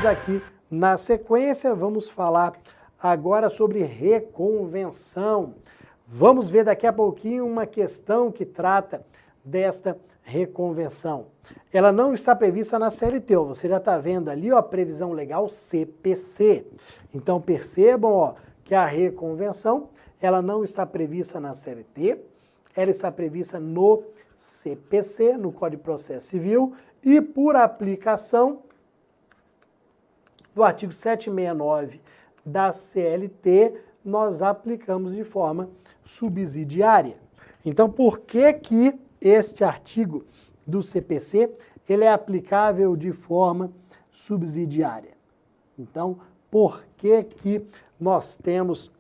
Vamos aqui na sequência, vamos falar agora sobre reconvenção. Vamos ver daqui a pouquinho uma questão que trata desta reconvenção. Ela não está prevista na CLT, ó. Você já está vendo ali, ó, a previsão legal CPC. Então percebam, ó, que a reconvenção, ela não está prevista na CLT, ela está prevista no CPC, no Código de Processo Civil, e por aplicação do artigo 769 da CLT, nós aplicamos de forma subsidiária. Então, por que que este artigo do CPC, ele é aplicável de forma subsidiária? Então, por que que nós temos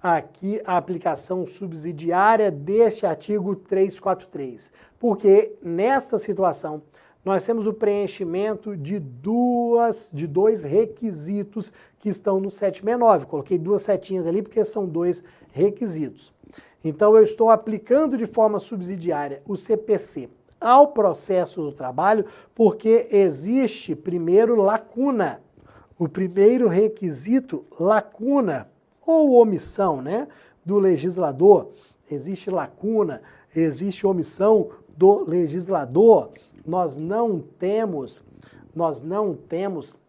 aqui a aplicação subsidiária deste artigo 343? Porque nesta situação, nós temos o preenchimento de dois requisitos que estão no 769. Coloquei duas setinhas ali porque são dois requisitos. Então, eu estou aplicando de forma subsidiária o CPC ao processo do trabalho porque existe, primeiro, lacuna. O primeiro requisito, lacuna, ou omissão, né, do legislador. Existe lacuna, existe omissão do legislador. Nós não temos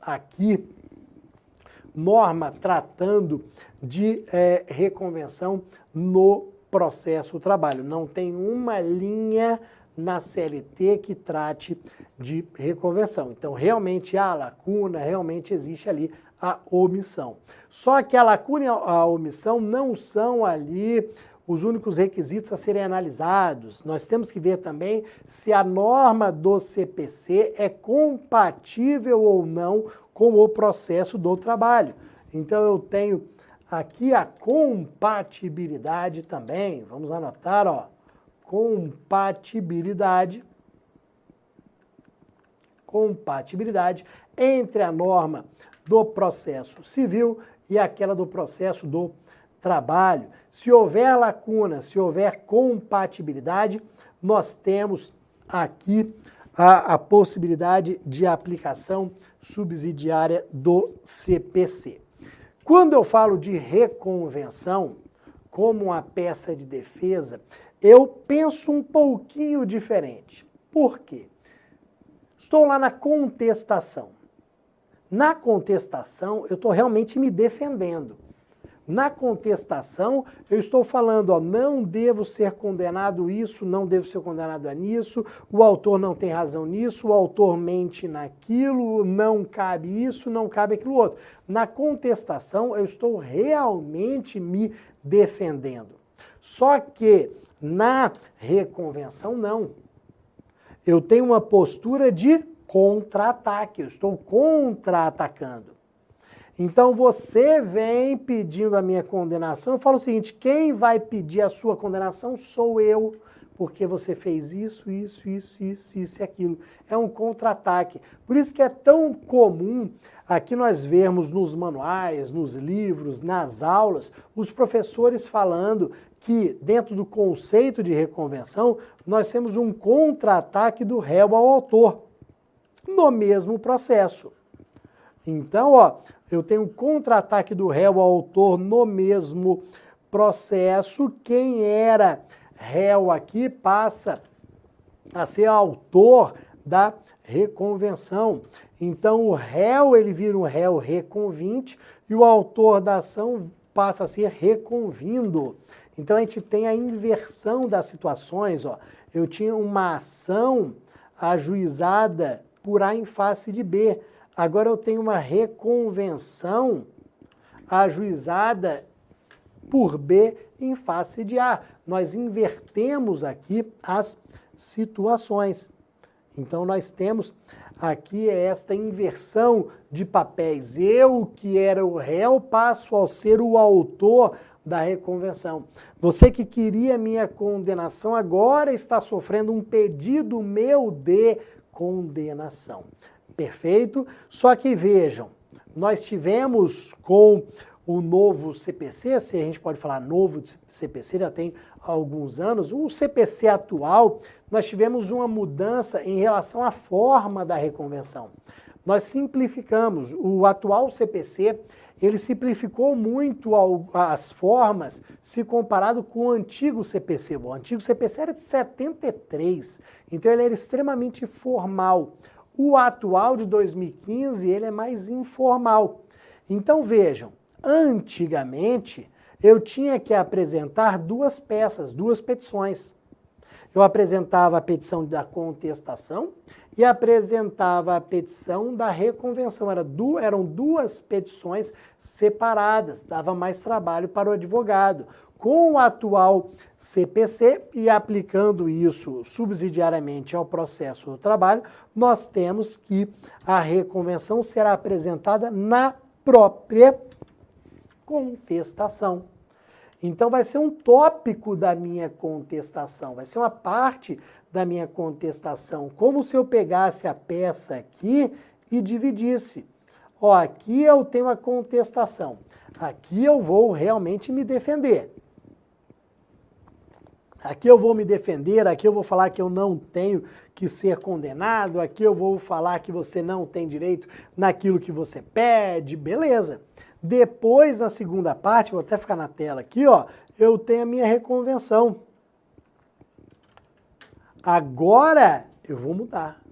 aqui norma tratando de reconvenção no processo do trabalho. Não tem uma linha na CLT que trate de reconvenção. Então, realmente há lacuna, realmente existe ali a omissão. Só que a lacuna e a omissão não são ali os únicos requisitos a serem analisados. Nós temos que ver também se a norma do CPC é compatível ou não com o processo do trabalho. Então, eu tenho aqui a compatibilidade também. Vamos anotar, ó. Compatibilidade entre a norma do processo civil e aquela do processo do trabalho. Se houver lacuna, se houver compatibilidade, nós temos aqui a possibilidade de aplicação subsidiária do CPC. Quando eu falo de reconvenção como uma peça de defesa, eu penso um pouquinho diferente. Por quê? Estou lá na contestação. Na contestação, eu estou realmente me defendendo. Na contestação, eu estou falando, ó, não devo ser condenado isso, não devo ser condenado a nisso, o autor não tem razão nisso, o autor mente naquilo, não cabe isso, não cabe aquilo outro. Na contestação, eu estou realmente me defendendo. Só que na reconvenção, não. Eu tenho uma postura de contra-ataque, eu estou contra-atacando. Então, você vem pedindo a minha condenação, eu falo o seguinte, quem vai pedir a sua condenação sou eu, porque você fez isso e aquilo. É um contra-ataque. Por isso que é tão comum aqui nós vermos nos manuais, nos livros, nas aulas, os professores falando que dentro do conceito de reconvenção, nós temos um contra-ataque do réu ao autor, no mesmo processo. Então, ó, eu tenho um contra-ataque do réu ao autor no mesmo processo. Quem era réu aqui passa a ser autor da reconvenção. Então, o réu, ele vira um réu reconvinte e o autor da ação passa a ser reconvindo. Então, a gente tem a inversão das situações, ó. Eu tinha uma ação ajuizada por A em face de B. Agora eu tenho uma reconvenção ajuizada por B em face de A. Nós invertemos aqui as situações. Então, nós temos aqui esta inversão de papéis. Eu, que era o réu, passo a ser o autor da reconvenção. Você que queria minha condenação, agora está sofrendo um pedido meu de condenação. Perfeito? Só que vejam, nós tivemos com o novo CPC, se a gente pode falar novo de CPC, já tem alguns anos, o CPC atual, nós tivemos uma mudança em relação à forma da reconvenção. Nós simplificamos. O atual CPC, ele simplificou muito as formas se comparado com o antigo CPC. O antigo CPC era de 73, então ele era extremamente formal. O atual de 2015, ele é mais informal. Então vejam, antigamente eu tinha que apresentar duas peças, duas petições. Eu apresentava a petição da contestação e apresentava a petição da reconvenção. Eram duas petições separadas, dava mais trabalho para o advogado. Com o atual CPC e aplicando isso subsidiariamente ao processo do trabalho, nós temos que a reconvenção será apresentada na própria contestação. Então vai ser um tópico da minha contestação, vai ser uma parte da minha contestação, como se eu pegasse a peça aqui e dividisse. Ó, aqui eu tenho a contestação, aqui eu vou realmente me defender. Aqui eu vou me defender, aqui eu vou falar que eu não tenho que ser condenado, aqui eu vou falar que você não tem direito naquilo que você pede, beleza. Depois, na segunda parte, vou até ficar na tela aqui, ó, eu tenho a minha reconvenção. Agora eu vou mudar.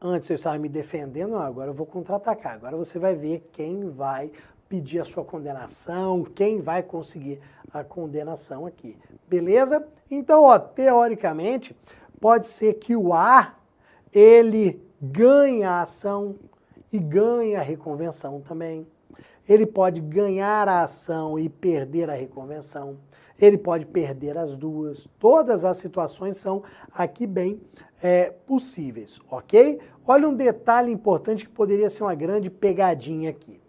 Antes eu estava me defendendo, não, agora eu vou contra-atacar. Agora você vai ver quem vai pedir a sua condenação, quem vai conseguir a condenação aqui. Beleza? Então, ó, teoricamente, pode ser que o A, ele ganha a ação e ganha a reconvenção também. Ele pode ganhar a ação e perder a reconvenção. Ele pode perder as duas. Todas as situações são aqui bem possíveis, ok? Olha um detalhe importante que poderia ser uma grande pegadinha aqui.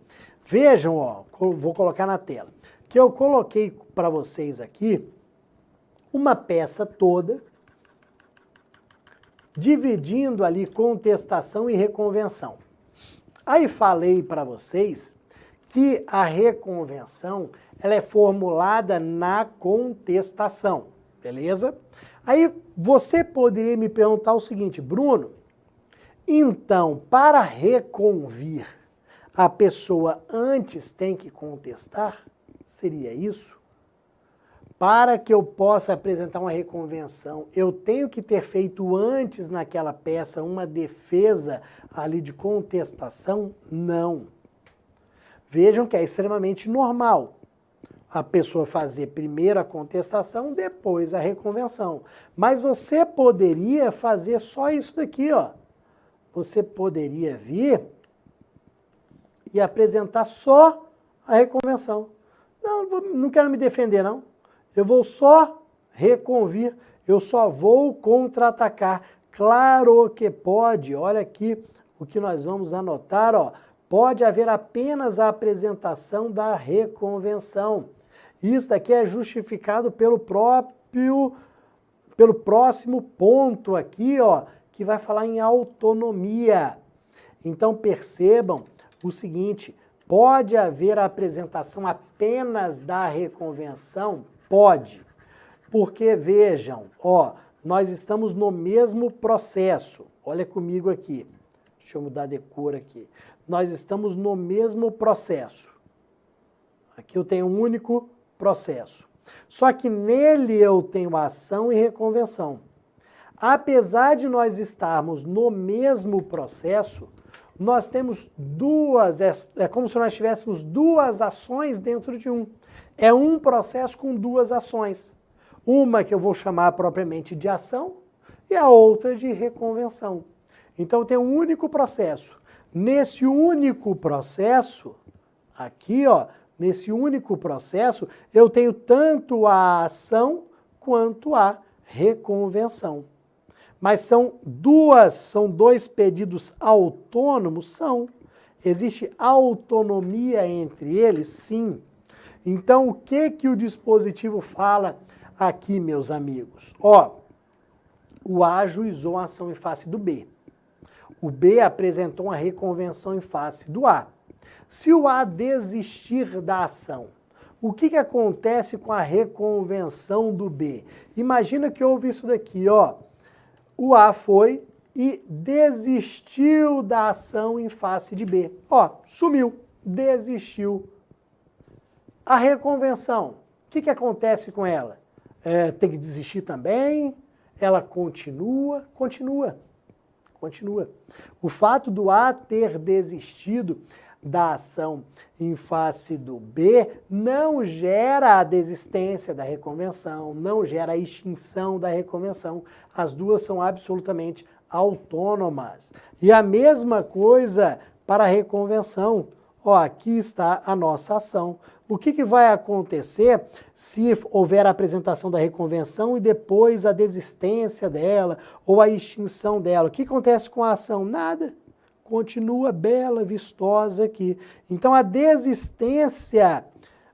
Vejam, ó, vou colocar na tela, que eu coloquei para vocês aqui uma peça toda, dividindo ali contestação e reconvenção. Aí falei para vocês que a reconvenção ela é formulada na contestação, beleza? Aí você poderia me perguntar o seguinte, Bruno, então para reconvir a pessoa antes tem que contestar? Seria isso? Para que eu possa apresentar uma reconvenção, eu tenho que ter feito antes naquela peça uma defesa ali de contestação? Não. Vejam que é extremamente normal a pessoa fazer primeiro a contestação, depois a reconvenção. Mas você poderia fazer só isso daqui, ó. Você poderia vir e apresentar só a reconvenção. Não quero me defender, não. Eu vou só reconvir, eu só vou contra-atacar. Claro que pode, olha aqui o que nós vamos anotar, ó. Pode haver apenas a apresentação da reconvenção. Isso daqui é justificado pelo próximo ponto aqui, ó, que vai falar em autonomia. Então percebam o seguinte, pode haver a apresentação apenas da reconvenção? Pode, porque vejam, ó, nós estamos no mesmo processo. Olha comigo aqui, deixa eu mudar de cor aqui. Nós estamos no mesmo processo. Aqui eu tenho um único processo. Só que nele eu tenho ação e reconvenção. Apesar de nós estarmos no mesmo processo, nós temos duas, é como se nós tivéssemos duas ações dentro de um. É um processo com duas ações. Uma que eu vou chamar propriamente de ação e a outra de reconvenção. Então tem um único processo. Nesse único processo, aqui ó, nesse único processo, eu tenho tanto a ação quanto a reconvenção. Mas são dois pedidos autônomos? São. Existe autonomia entre eles? Sim. Então, o que o dispositivo fala aqui, meus amigos? Ó, o A ajuizou a ação em face do B. O B apresentou uma reconvenção em face do A. Se o A desistir da ação, o que acontece com a reconvenção do B? Imagina que houve isso daqui, ó. O A foi e desistiu da ação em face de B. Ó, sumiu, desistiu. A reconvenção, o que acontece com ela? Tem que desistir também? Ela continua? Continua. O fato do A ter desistido da ação em face do B não gera a desistência da reconvenção, não gera a extinção da reconvenção. As duas são absolutamente autônomas. E a mesma coisa para a reconvenção. Ó, aqui está a nossa ação. O que vai acontecer se houver a apresentação da reconvenção e depois a desistência dela ou a extinção dela? O que acontece com a ação? Nada. Continua bela, vistosa aqui. Então, a desistência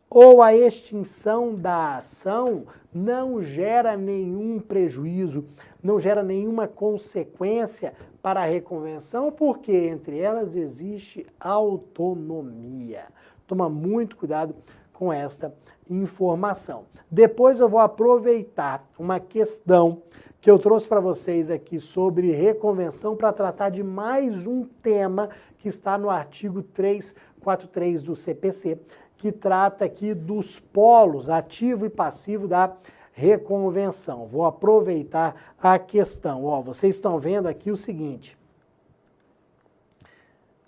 ou a extinção da ação não gera nenhum prejuízo, não gera nenhuma consequência para a reconvenção, porque entre elas existe autonomia. Toma muito cuidado com esta informação. Depois eu vou aproveitar uma questão que eu trouxe para vocês aqui sobre reconvenção para tratar de mais um tema que está no artigo 343 do CPC, que trata aqui dos polos ativo e passivo da reconvenção. Vou aproveitar a questão. Ó, vocês estão vendo aqui o seguinte.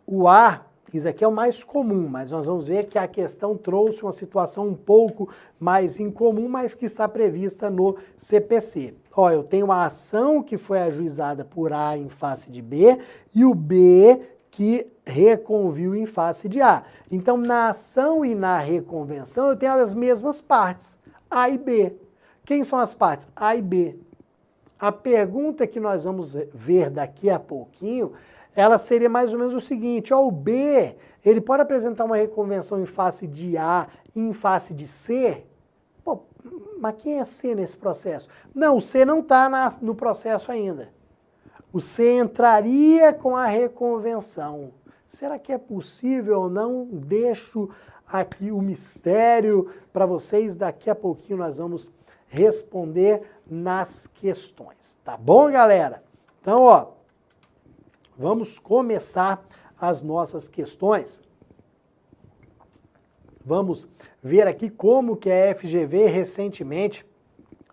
O A, isso aqui é o mais comum, mas nós vamos ver que a questão trouxe uma situação um pouco mais incomum, mas que está prevista no CPC. Ó, eu tenho a ação que foi ajuizada por A em face de B e o B que reconviu em face de A. Então, na ação e na reconvenção, eu tenho as mesmas partes, A e B. Quem são as partes? A e B. A pergunta que nós vamos ver daqui a pouquinho, ela seria mais ou menos o seguinte, ó, o B, ele pode apresentar uma reconvenção em face de A e em face de C? Pô, mas quem é C nesse processo? Não, o C não está no processo ainda. O C entraria com a reconvenção. Será que é possível ou não? Deixo aqui o mistério para vocês. Daqui a pouquinho nós vamos responder nas questões. Tá bom, galera? Então, ó, vamos começar as nossas questões. Vamos ver aqui como que a FGV recentemente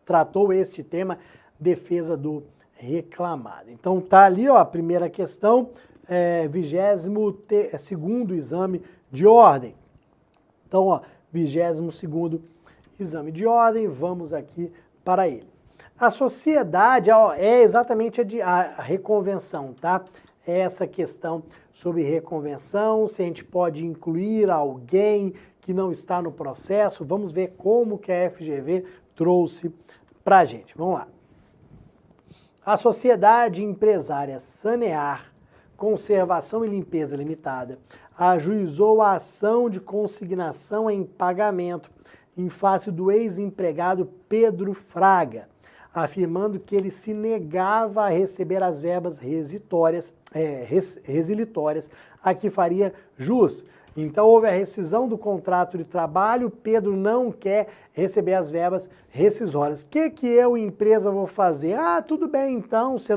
tratou este tema, defesa do reclamado. Então tá ali, ó, a primeira questão, 22º exame de ordem. Então, ó, 22º exame de ordem, vamos aqui para ele. A sociedade, ó, é exatamente a reconvenção, tá? É essa questão sobre reconvenção, se a gente pode incluir alguém que não está no processo, vamos ver como que a FGV trouxe pra gente. Vamos lá. A Sociedade Empresária Sanear, Conservação e Limpeza Limitada, ajuizou a ação de consignação em pagamento em face do ex-empregado Pedro Fraga, afirmando que ele se negava a receber as verbas resilitórias a que faria jus. Então houve a rescisão do contrato de trabalho, Pedro não quer receber as verbas rescisórias. O que eu, empresa, vou fazer? Ah, tudo bem então, se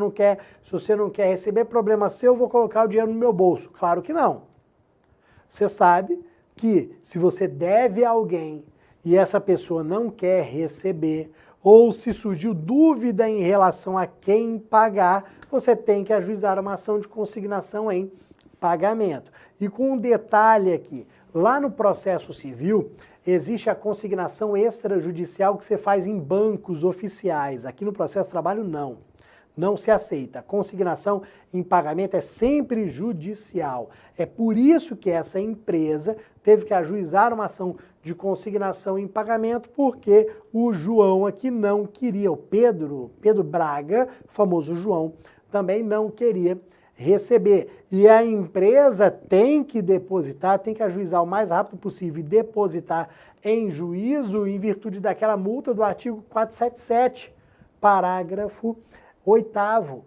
você não quer receber, problema seu, eu vou colocar o dinheiro no meu bolso. Claro que não. Você sabe que se você deve a alguém e essa pessoa não quer receber, ou se surgiu dúvida em relação a quem pagar, você tem que ajuizar uma ação de consignação em pagamento. E com um detalhe aqui, lá no processo civil, existe a consignação extrajudicial que você faz em bancos oficiais. Aqui no processo de trabalho, não se aceita. A consignação em pagamento é sempre judicial. É por isso que essa empresa teve que ajuizar uma ação de consignação em pagamento, porque o João aqui não queria, o Pedro Braga, famoso João, também não queria receber. E a empresa tem que depositar, tem que ajuizar o mais rápido possível e depositar em juízo em virtude daquela multa do artigo 477, parágrafo 8º.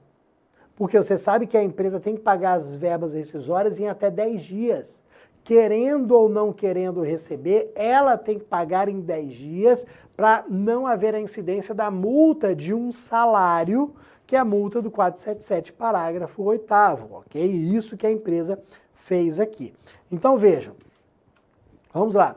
Porque você sabe que a empresa tem que pagar as verbas rescisórias em até 10 dias. querendo ou não querendo receber, ela tem que pagar em 10 dias para não haver a incidência da multa de um salário, que é a multa do 477, parágrafo 8º, ok? Isso que a empresa fez aqui. Então vejam, vamos lá.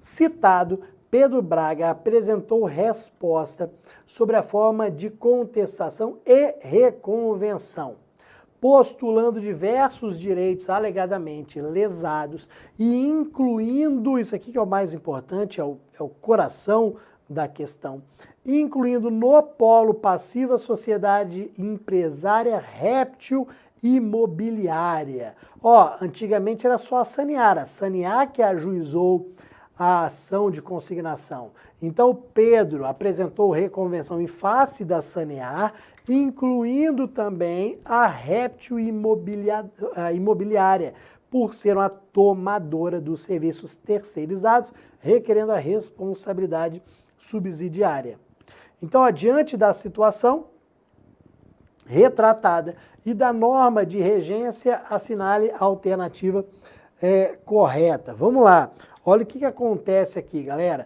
Citado, Pedro Braga apresentou resposta sobre a forma de contestação e reconvenção, postulando diversos direitos alegadamente lesados e incluindo, isso aqui que é o mais importante, é o coração da questão, incluindo no polo passivo a sociedade empresária Réptil Imobiliária. Ó, antigamente era só a Sanear que ajuizou a ação de consignação. Então, o Pedro apresentou reconvenção em face da Sanear, incluindo também a Réptil Imobiliária, por ser uma tomadora dos serviços terceirizados, requerendo a responsabilidade subsidiária. Então, diante da situação retratada e da norma de regência, assinale a alternativa correta. Vamos lá. Olha o que acontece aqui, galera.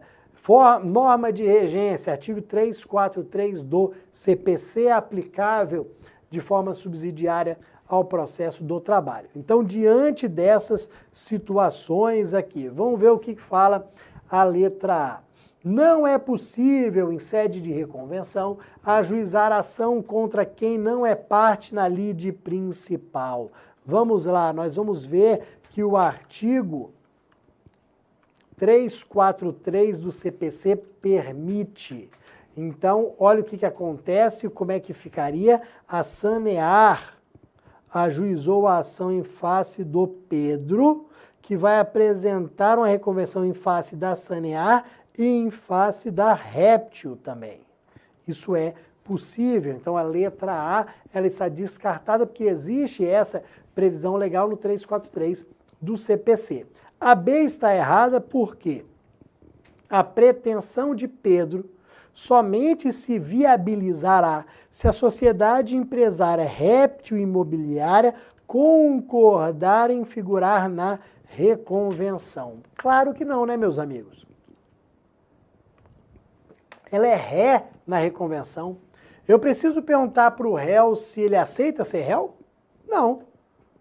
Norma de regência, artigo 343 do CPC, aplicável de forma subsidiária ao processo do trabalho. Então, diante dessas situações aqui, vamos ver o que fala a letra A. Não é possível, em sede de reconvenção, ajuizar ação contra quem não é parte na lide principal. Vamos lá, nós vamos ver que o artigo 343 do CPC permite. Então, olha o que acontece, como é que ficaria. A Sanear ajuizou a ação em face do Pedro, que vai apresentar uma reconvenção em face da Sanear e em face da Réptil também. Isso é possível. Então, a letra A ela está descartada porque existe essa previsão legal no 343 do CPC. A B está errada porque a pretensão de Pedro somente se viabilizará se a sociedade empresária Réptil Imobiliária concordar em figurar na reconvenção. Claro que não, né, meus amigos? Ela é ré na reconvenção. Eu preciso perguntar para o réu se ele aceita ser réu? Não.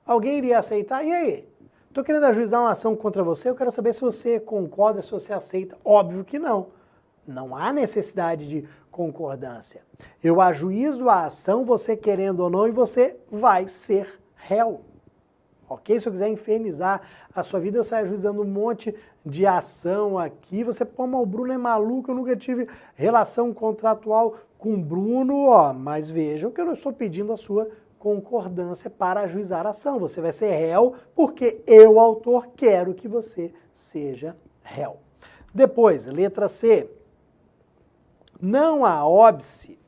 Alguém iria aceitar? E aí? Estou querendo ajuizar uma ação contra você, eu quero saber se você concorda, se você aceita. Óbvio que não. Não há necessidade de concordância. Eu ajuizo a ação, você querendo ou não, e você vai ser réu. Ok? Se eu quiser infernizar a sua vida, eu saio ajuizando um monte de ação aqui. Você, pô, mas o Bruno é maluco, eu nunca tive relação contratual com o Bruno. Ó, mas vejam que eu não estou pedindo a sua concordância para ajuizar a ação. Você vai ser réu porque eu, autor, quero que você seja réu. Depois, letra C. Não há óbice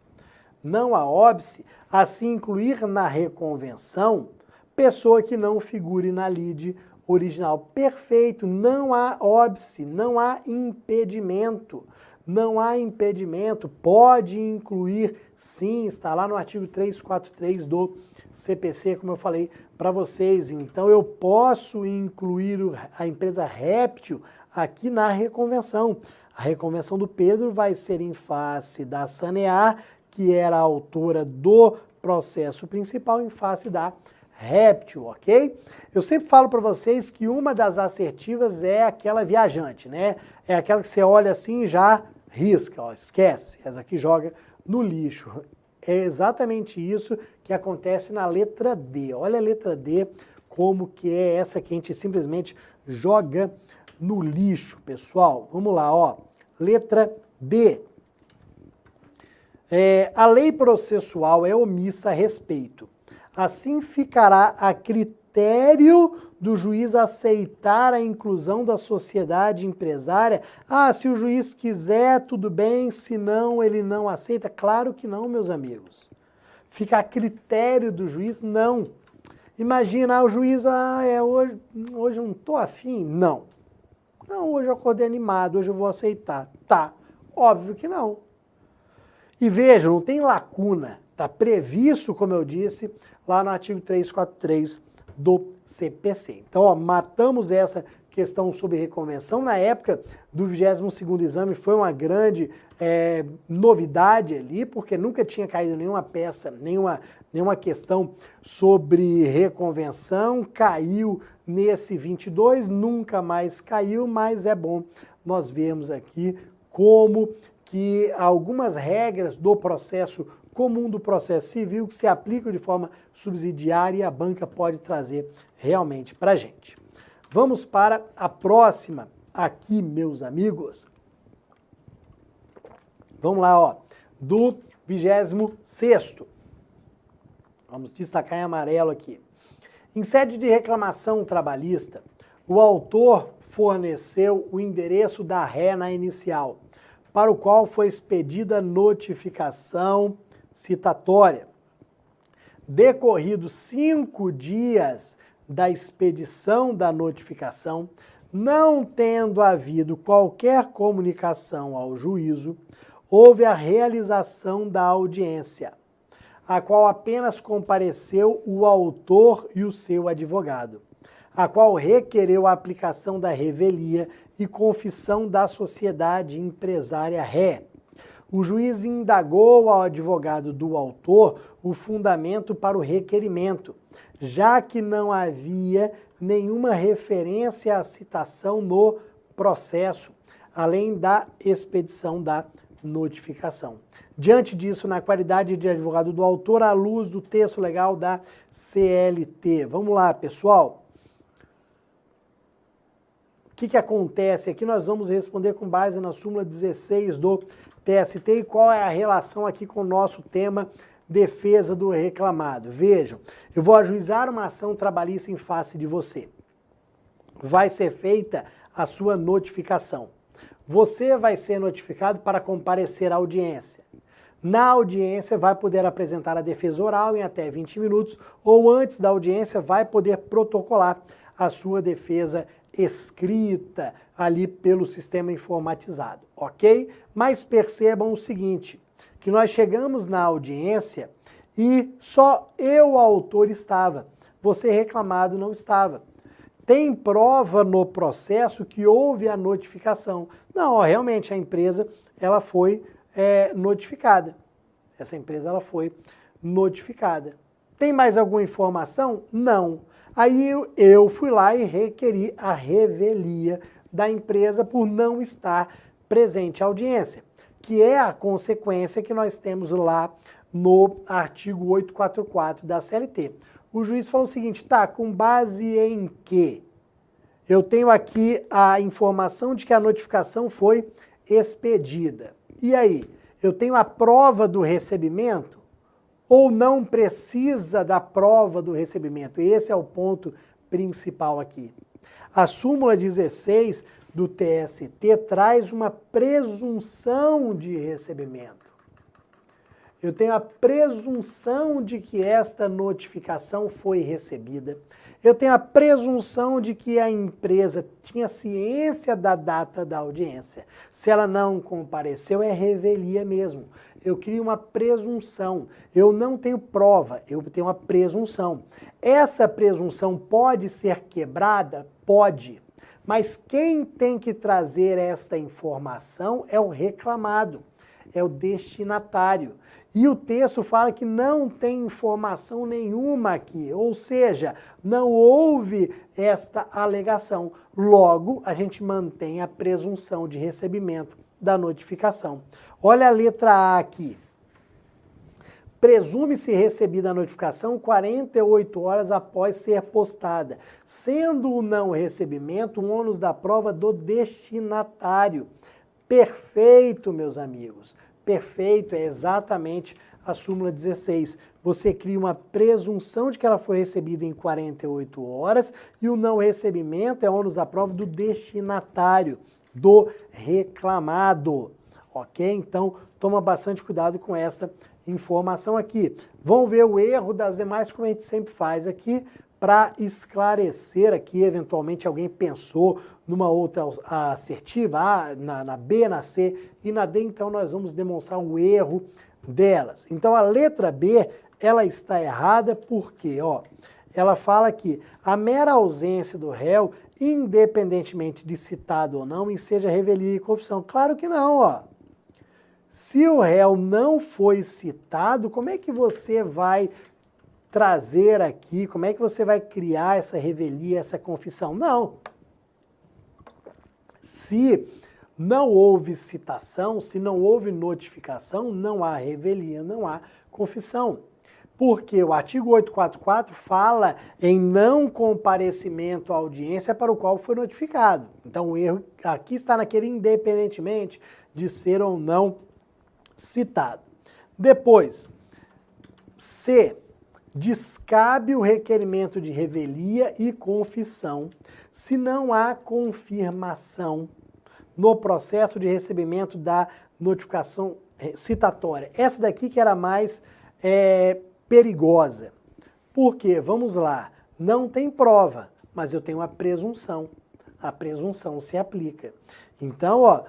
a se incluir na reconvenção pessoa que não figure na lide original. Perfeito, não há óbice, não há impedimento. Não há impedimento, pode incluir sim, está lá no artigo 343 do CPC, como eu falei para vocês. Então eu posso incluir a empresa Réptil aqui na reconvenção. A reconvenção do Pedro vai ser em face da Sanear, que era a autora do processo principal, em face da Réptil, ok? Eu sempre falo para vocês que uma das assertivas é aquela viajante, né? É aquela que você olha assim e já risca, ó, esquece, essa aqui joga no lixo. É exatamente isso que acontece na letra D. Olha a letra D, como que é essa que a gente simplesmente joga no lixo, pessoal. Vamos lá, ó. Letra D. A lei processual é omissa a respeito. Assim ficará a critério do juiz aceitar a inclusão da sociedade empresária. Ah, se o juiz quiser, tudo bem, se não, ele não aceita. Claro que não, meus amigos. Fica a critério do juiz? Não. Imagina, o juiz, hoje eu não estou afim. Não. Não, hoje eu acordei animado, hoje eu vou aceitar. Tá, óbvio que não. E vejam, não tem lacuna. Está previsto, como eu disse, lá no artigo 343 do CPC. Então, ó, matamos essa questão sobre reconvenção. Na época do 22º exame foi uma grande novidade ali, porque nunca tinha caído nenhuma peça, nenhuma questão sobre reconvenção. Caiu nesse 22, nunca mais caiu, mas é bom nós vermos aqui como que algumas regras do processo comum do processo civil que se aplicam de forma subsidiária e a banca pode trazer realmente para a gente. Vamos para a próxima aqui, meus amigos. Vamos lá, ó, do 26º. Vamos destacar em amarelo aqui. Em sede de reclamação trabalhista, o autor forneceu o endereço da ré na inicial, para o qual foi expedida notificação citatória. Decorridos 5 dias da expedição da notificação, não tendo havido qualquer comunicação ao juízo, houve a realização da audiência, a qual apenas compareceu o autor e o seu advogado, a qual requereu a aplicação da revelia e confissão da sociedade empresária ré. O juiz indagou ao advogado do autor o fundamento para o requerimento, já que não havia nenhuma referência à citação no processo, além da expedição da notificação. Diante disso, na qualidade de advogado do autor, à luz do texto legal da CLT. Vamos lá, pessoal. O que acontece aqui? Nós vamos responder com base na súmula 16 do TST e qual é a relação aqui com o nosso tema defesa do reclamado. Vejam, eu vou ajuizar uma ação trabalhista em face de você. Vai ser feita a sua notificação. Você vai ser notificado para comparecer à audiência. Na audiência vai poder apresentar a defesa oral em até 20 minutos ou antes da audiência vai poder protocolar a sua defesa escrita ali pelo sistema informatizado, ok? Mas percebam o seguinte, que nós chegamos na audiência e só eu, autor, estava. Você, reclamado, não estava. Tem prova no processo que houve a notificação. Não, ó, realmente a empresa ela foi notificada. Essa empresa ela foi notificada. Tem mais alguma informação? Não. Aí eu fui lá e requeri a revelia da empresa por não estar presente à audiência, que é a consequência que nós temos lá no artigo 844 da CLT. O juiz falou o seguinte, tá, com base em quê? Eu tenho aqui a informação de que a notificação foi expedida. E aí, eu tenho a prova do recebimento ou não precisa da prova do recebimento? Esse é o ponto principal aqui. A súmula 16 do TST traz uma presunção de recebimento. Eu tenho a presunção de que esta notificação foi recebida. Eu tenho a presunção de que a empresa tinha ciência da data da audiência. Se ela não compareceu, é revelia mesmo. Eu crio uma presunção. Eu não tenho prova, eu tenho uma presunção. Essa presunção pode ser quebrada? Pode. Mas quem tem que trazer esta informação é o reclamado, é o destinatário. E o texto fala que não tem informação nenhuma aqui, ou seja, não houve esta alegação. Logo, a gente mantém a presunção de recebimento da notificação. Olha a letra A aqui. Presume-se recebida a notificação 48 horas após ser postada, sendo o não recebimento um ônus da prova do destinatário. Perfeito, meus amigos. Perfeito, é exatamente a súmula 16. Você cria uma presunção de que ela foi recebida em 48 horas e o não recebimento é ônus da prova do destinatário, do reclamado. Ok? Então, toma bastante cuidado com esta informação aqui. Vamos ver o erro das demais, como a gente sempre faz aqui, para esclarecer aqui, eventualmente alguém pensou numa outra assertiva, na B, na C e na D, então nós vamos demonstrar o erro delas. Então a letra B, ela está errada porque, ó, ela fala que a mera ausência do réu, independentemente de citado ou não, enseja revelia e confissão. Claro que não, ó. Se o réu não foi citado, como é que você vai trazer aqui, como é que você vai criar essa revelia, essa confissão? Não. Se não houve citação, se não houve notificação, não há revelia, não há confissão. Porque o artigo 844 fala em não comparecimento à audiência para o qual foi notificado. Então o erro aqui está naquele independentemente de ser ou não citado. Depois, C. Descabe o requerimento de revelia e confissão se não há confirmação no processo de recebimento da notificação citatória. Essa daqui que era mais perigosa. Por quê? Vamos lá. Não tem prova, mas eu tenho a presunção. A presunção se aplica. Então, ó,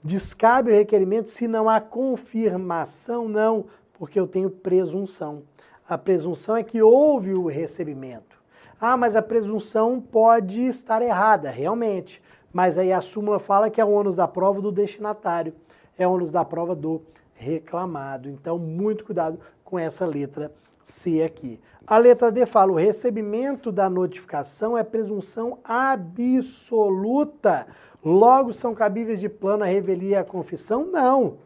descabe o requerimento se não há confirmação, não, porque eu tenho presunção. A presunção é que houve o recebimento. Ah, mas a presunção pode estar errada, realmente. Mas aí a súmula fala que é o ônus da prova do destinatário, é o ônus da prova do reclamado. Então, muito cuidado com essa letra C aqui. A letra D fala, o recebimento da notificação é presunção absoluta. Logo, são cabíveis de plano a revelia e a confissão? Não.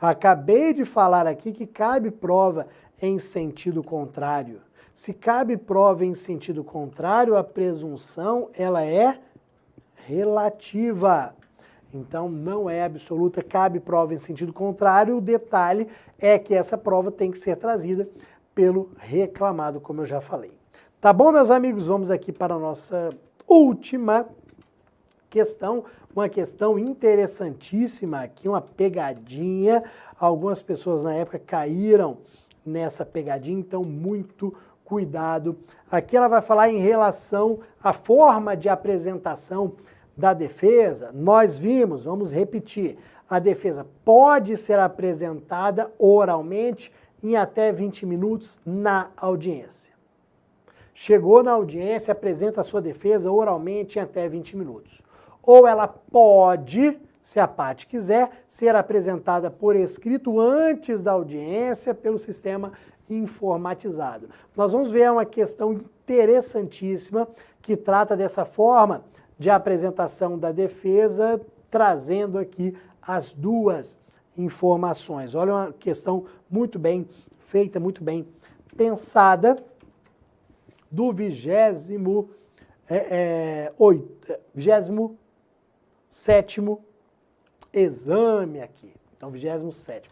Acabei de falar aqui que cabe prova em sentido contrário. Se cabe prova em sentido contrário, a presunção ela é relativa. Então, não é absoluta, cabe prova em sentido contrário. O detalhe é que essa prova tem que ser trazida pelo reclamado, como eu já falei. Tá bom, meus amigos? Vamos aqui para a nossa última questão, uma questão interessantíssima aqui, uma pegadinha. Algumas pessoas na época caíram nessa pegadinha, então muito cuidado. Aqui ela vai falar em relação à forma de apresentação da defesa. Nós vimos, vamos repetir, a defesa pode ser apresentada oralmente em até 20 minutos na audiência. Chegou na audiência, apresenta a sua defesa oralmente em até 20 minutos. Ou ela pode, se a parte quiser, ser apresentada por escrito antes da audiência pelo sistema informatizado. Nós vamos ver uma questão interessantíssima que trata dessa forma de apresentação da defesa, trazendo aqui as duas informações. Olha, uma questão muito bem feita, muito bem pensada, do 27º exame aqui. Então, 27º.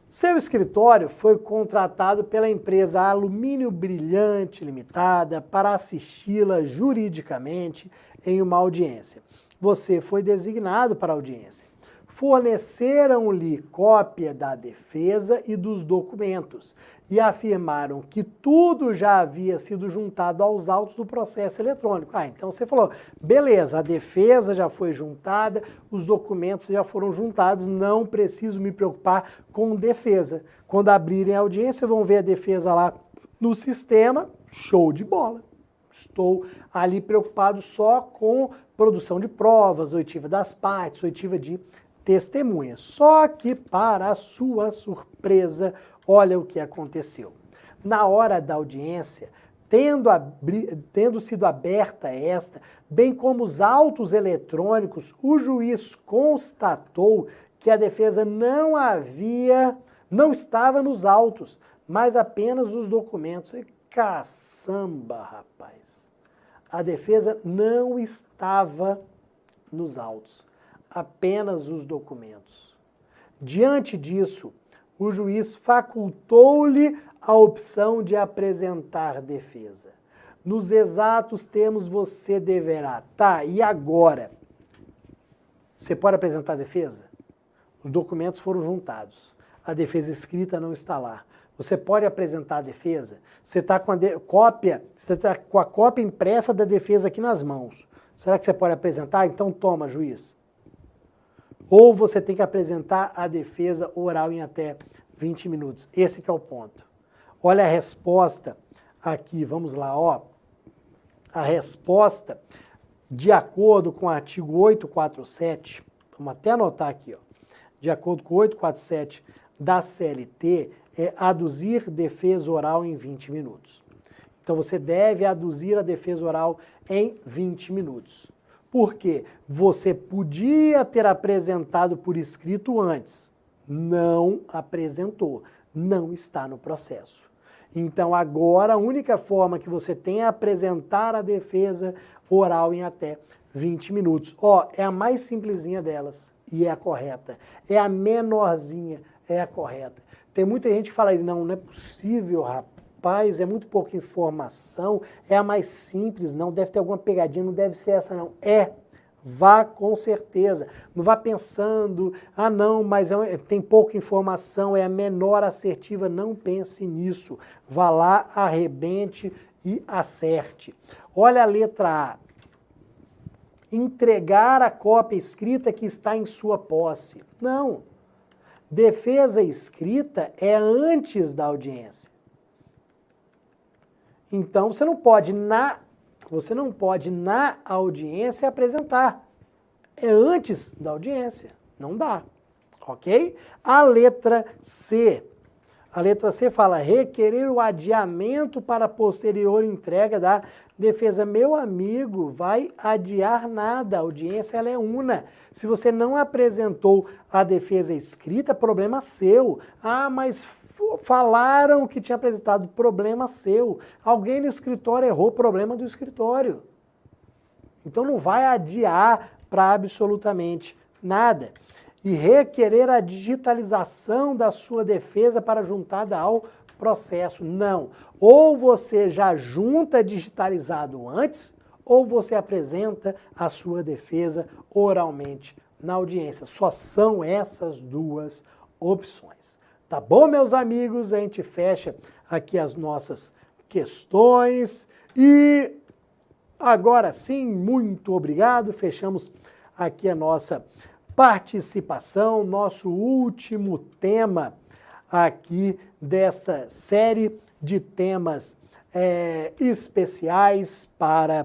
Seu escritório foi contratado pela empresa Alumínio Brilhante Limitada para assisti-la juridicamente em uma audiência. Você foi designado para a audiência. Forneceram-lhe cópia da defesa e dos documentos e afirmaram que tudo já havia sido juntado aos autos do processo eletrônico. Então você falou, beleza, a defesa já foi juntada, os documentos já foram juntados, não preciso me preocupar com defesa. Quando abrirem a audiência, vão ver a defesa lá no sistema, show de bola. Estou ali preocupado só com produção de provas, oitiva das partes, oitiva de testemunhas. Só que, para a sua surpresa, olha o que aconteceu. Na hora da audiência, tendo sido aberta esta, bem como os autos eletrônicos, o juiz constatou que a defesa não estava nos autos, mas apenas os documentos. E caçamba, rapaz! A defesa não estava nos autos, apenas os documentos. Diante disso, o juiz facultou-lhe a opção de apresentar defesa. Nos exatos termos, você deverá. Tá, e agora? Você pode apresentar defesa? Os documentos foram juntados. A defesa escrita não está lá. Você pode apresentar a defesa? Você está com a cópia impressa da defesa aqui nas mãos. Será que você pode apresentar? Então toma, juiz. Ou você tem que apresentar a defesa oral em até 20 minutos. Esse que é o ponto. Olha a resposta aqui, vamos lá, ó, a resposta, de acordo com o artigo 847, vamos até anotar aqui, ó, de acordo com o 847 da CLT, é aduzir defesa oral em 20 minutos. Então, você deve aduzir a defesa oral em 20 minutos. Por quê? Você podia ter apresentado por escrito antes, não apresentou, não está no processo. Então, agora, a única forma que você tem é apresentar a defesa oral em até 20 minutos. Ó, é a mais simplesinha delas e é a correta. É a menorzinha, é a correta. Tem muita gente que fala, não é possível, rapaz, é muito pouca informação, é a mais simples, não, deve ter alguma pegadinha, não deve ser essa não. Vá com certeza, não vá pensando, não, mas tem pouca informação, é a menor assertiva, não pense nisso. Vá lá, arrebente e acerte. Olha a letra A. Entregar a cópia escrita que está em sua posse. Não. Defesa escrita é antes da audiência. Então, você não pode na audiência apresentar. É antes da audiência. Não dá. Ok? A letra C. A letra C fala requerer o adiamento para posterior entrega da defesa. Meu amigo, vai adiar nada. A audiência ela é una. Se você não apresentou a defesa escrita, problema seu. Mas falaram que tinha apresentado, problema seu. Alguém no escritório errou, problema do escritório. Então não vai adiar para absolutamente nada. E requerer a digitalização da sua defesa para juntada ao processo. Não. Ou você já junta digitalizado antes, ou você apresenta a sua defesa oralmente na audiência. Só são essas duas opções. Tá bom, meus amigos? A gente fecha aqui as nossas questões. E agora sim, muito obrigado. Fechamos aqui a nossa participação, nosso último tema aqui desta série de temas especiais para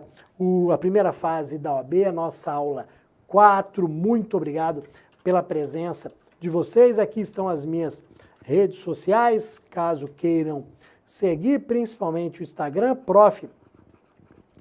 a primeira fase da OAB, a nossa aula 4. Muito obrigado pela presença de vocês. Aqui estão as minhas redes sociais, caso queiram seguir, principalmente o Instagram, Prof.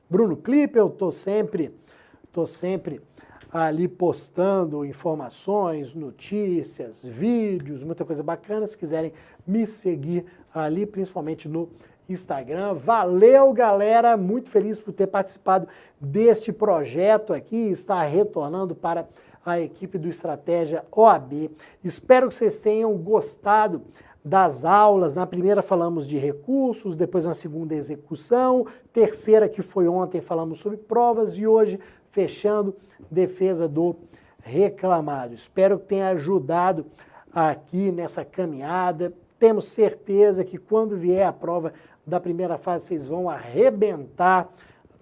Bruno Clipper. Eu tô sempre ali postando informações, notícias, vídeos, muita coisa bacana. Se quiserem me seguir ali, principalmente no Instagram. Valeu, galera! Muito feliz por ter participado deste projeto aqui, estar retornando para a equipe do Estratégia OAB. Espero que vocês tenham gostado das aulas. Na primeira falamos de recursos, depois na segunda execução, terceira que foi ontem falamos sobre provas e hoje fechando defesa do reclamado. Espero que tenha ajudado aqui nessa caminhada. Temos certeza que quando vier a prova da primeira fase vocês vão arrebentar.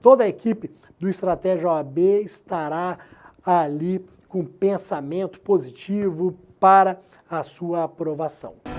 Toda a equipe do Estratégia OAB estará ali com pensamento positivo para a sua aprovação.